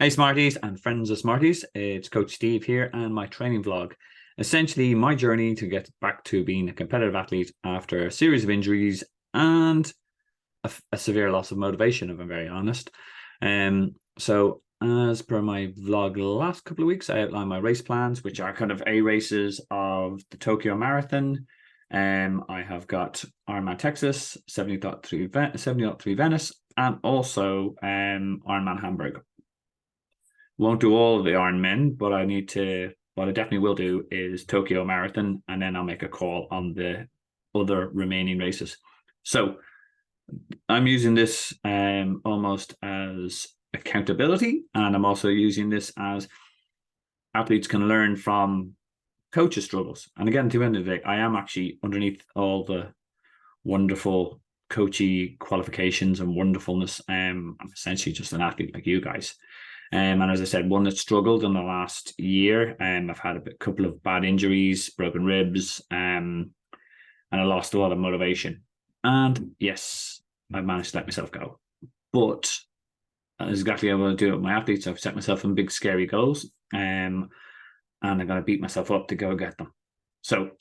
Hey Smarties and friends of Smarties, it's Coach Steve here and my training vlog. Essentially my journey to get back to being a competitive athlete after a series of injuries and a severe loss of motivation, if I'm very honest. So as per my vlog the last couple of weeks, I outlined my race plans, which are kind of A races of the Tokyo Marathon. I have got Ironman Texas, 70.3 Venice, and also Ironman Hamburg. Won't do all of the Ironmen, but what I definitely will do is Tokyo Marathon, and then I'll make a call on the other remaining races. So I'm using this almost as accountability, and I'm also using this as athletes can learn from coaches' struggles. And again, to the end of the day, I am actually underneath all the wonderful coachy qualifications and wonderfulness. I'm essentially just an athlete like you guys. And as I said, one that struggled in the last year. I've had a couple of bad injuries, broken ribs, and I lost a lot of motivation. And yes, I've managed to let myself go. But that's exactly how I want to do it with my athletes. I've set myself some big, scary goals, and I'm going to beat myself up to go get them. So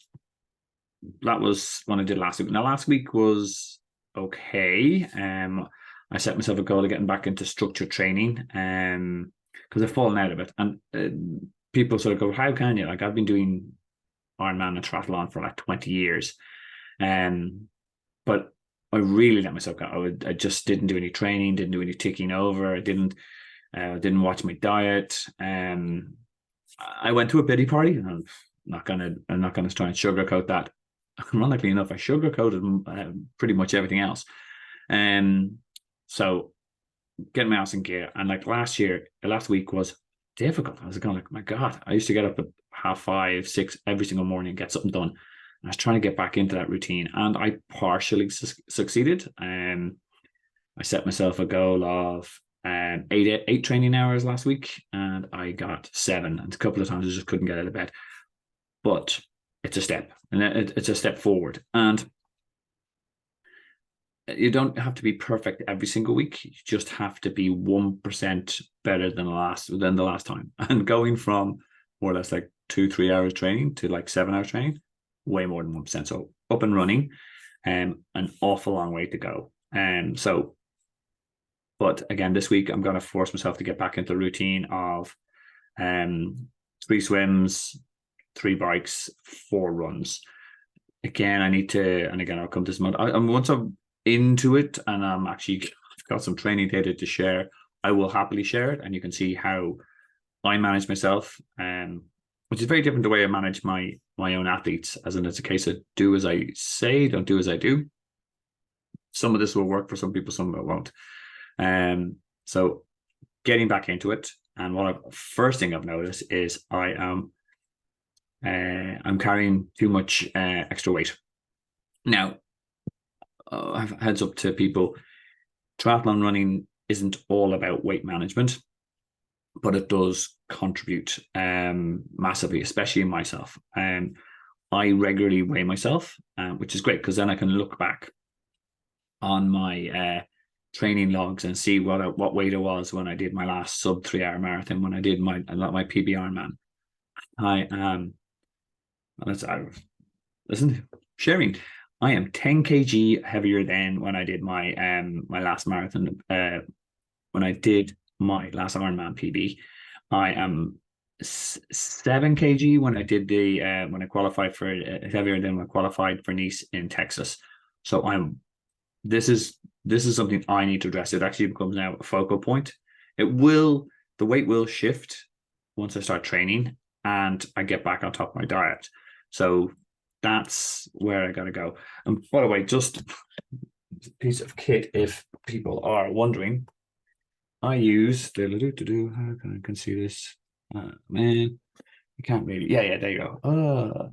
that was what I did last week. Now, last week was okay. I set myself a goal of getting back into structured training because I've fallen out of it. And people sort of go, how can you? Like, I've been doing Ironman and triathlon for like 20 years. But I really let myself go. I just didn't do any training, didn't do any ticking over. I didn't watch my diet. I went to a pity party. I'm not gonna try and sugarcoat that. Ironically enough, I sugarcoated pretty much everything else. So getting my ass in gear. And like last week was difficult. I was going like, my God, I used to get up at 5:30, 6 every single morning and get something done. And I was trying to get back into that routine, and I partially succeeded. I set myself a goal of eight training hours last week, and I got 7. And a couple of times I just couldn't get out of bed. But it's a step, and it's a step forward. And you don't have to be perfect every single week. You just have to be 1% better than the last time. And going from more or less like 2-3 hours training to like 7 hours training, way more than 1%. So up and running, an awful long way to go. But again, this week I'm going to force myself to get back into the routine of 3 swims, 3 bikes, 4 runs. Again, I'll come to this month. Once I'm into it and I'm actually got some training data to share, I will happily share it, and you can see how I manage myself, which is very different the way I manage my own athletes, as in it's a case of do as I say, don't do as I do. Some of this will work for some people, some of it won't. So getting back into it, and first thing I've noticed is I'm carrying too much extra weight. Now, heads up to people, triathlon running isn't all about weight management, but it does contribute massively, especially in myself. I regularly weigh myself, which is great because then I can look back on my training logs and see what weight I was when I did my last sub 3-hour marathon, when I did my PB Ironman. Listen, sharing. I am 10 kg heavier than when I did my last marathon. When I did my last Ironman PB, I am 7 kg when I did when I qualified for heavier than when I qualified for Nice in Texas. So this is something I need to address. It actually becomes now a focal point. The weight will shift once I start training and I get back on top of my diet. So that's where I got to go. And by the way, just a piece of kit, if people are wondering, I use how can I see this? Man, you can't really. Yeah, there you go.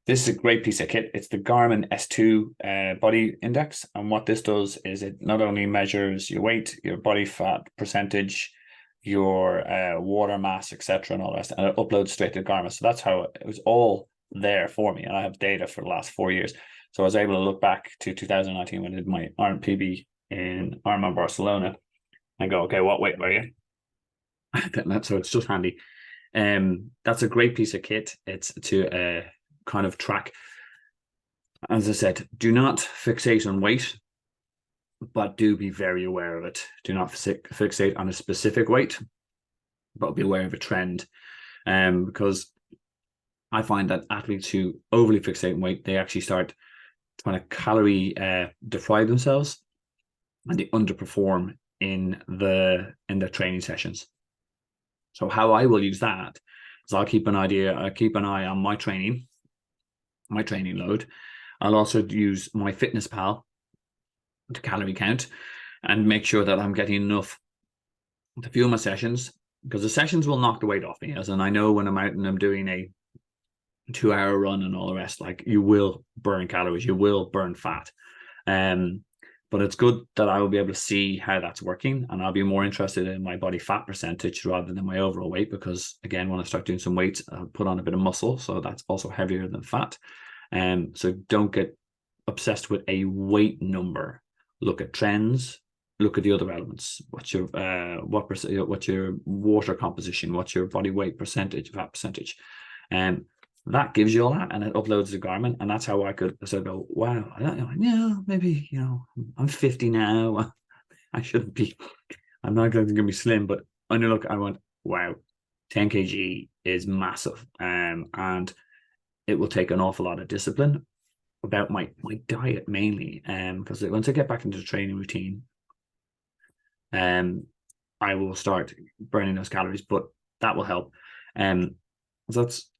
This is a great piece of kit. It's the Garmin S2 body index, and what this does is it not only measures your weight, your body fat percentage, your water mass, etc., and all the rest, and it uploads straight to Garmin. So that's how it was all there for me, and I have data for the last 4 years. So I was able to look back to 2019 when I did my Ironman PB in Ironman Barcelona and go, okay, what weight were you? So it's just handy. That's a great piece of kit. It's to kind of track. As I said, do not fixate on weight, but do be very aware of it. Do not fixate on a specific weight, but be aware of a trend. Because I find that athletes who overly fixate on weight, they actually start trying to calorie deprive themselves, and they underperform in their training sessions. So how I will use that is I keep an eye on my training load. I'll also use my Fitness Pal to calorie count and make sure that I'm getting enough to fuel my sessions, because the sessions will knock the weight off me. As in, I know when I'm out and I'm doing a 2-hour run and all the rest, like, you will burn calories, you will burn fat. But it's good that I will be able to see how that's working, and I'll be more interested in my body fat percentage rather than my overall weight, because again, when I start doing some weights, I'll put on a bit of muscle, so that's also heavier than fat. So don't get obsessed with a weight number. Look at trends. Look at the other elements. What's your what's your water composition? What's your body weight percentage, fat percentage? That gives you all that, and it uploads the Garmin, and that's how I could go, wow, I don't know, yeah, maybe, I'm 50 now. I shouldn't be. I'm not going to be slim, but when I look, I went, wow, 10 kg is massive, and it will take an awful lot of discipline about my diet mainly, because once I get back into the training routine, I will start burning those calories, but that will help. So that's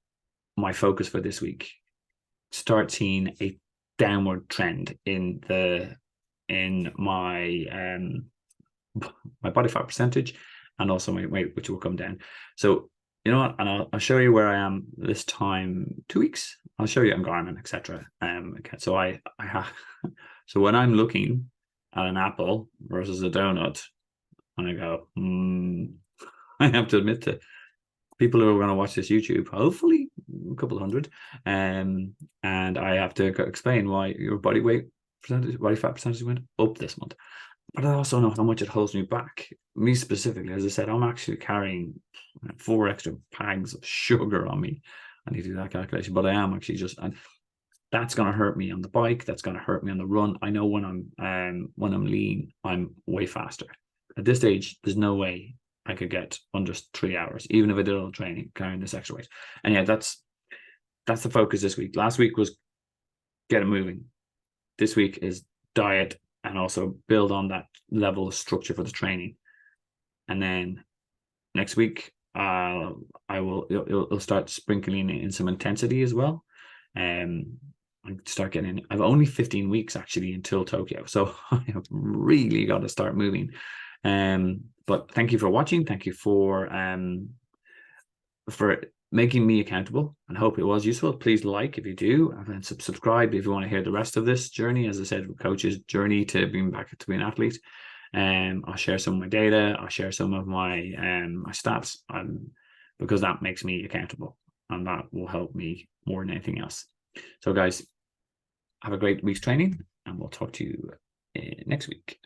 my focus for this week. Start seeing a downward trend in my my body fat percentage, and also my weight, which will come down. So you know what, and I'll show you where I am this time 2 weeks. I'll show you on Garmin, etc. Okay, so I have so when I'm looking at an apple versus a donut, and I go, I have to admit to people who are going to watch this YouTube, hopefully a couple hundred, and I have to explain why your body weight percentage, body fat percentage went up this month. But I also know how much it holds me back. Me specifically, as I said, I'm actually carrying 4 extra bags of sugar on me. I need to do that calculation, but I am actually and that's going to hurt me on the bike. That's going to hurt me on the run. I know when I'm lean, I'm way faster. At this stage, there's no way I could get under 3 hours, even if I did all training carrying this extra weight. And yeah, that's the focus this week. Last week was get it moving. This week is diet, and also build on that level of structure for the training. And then next week, it'll start sprinkling in some intensity as well. Start getting in. I've only 15 weeks actually until Tokyo, so I have really got to start moving. But thank you for watching. Thank you for making me accountable, and hope it was useful. Please like if you do, and subscribe if you want to hear the rest of this journey. As I said, Coach's journey to being back to being an athlete. I'll share some of my data. I'll share some of my my stats, because that makes me accountable, and that will help me more than anything else. So guys, have a great week's training, and we'll talk to you next week.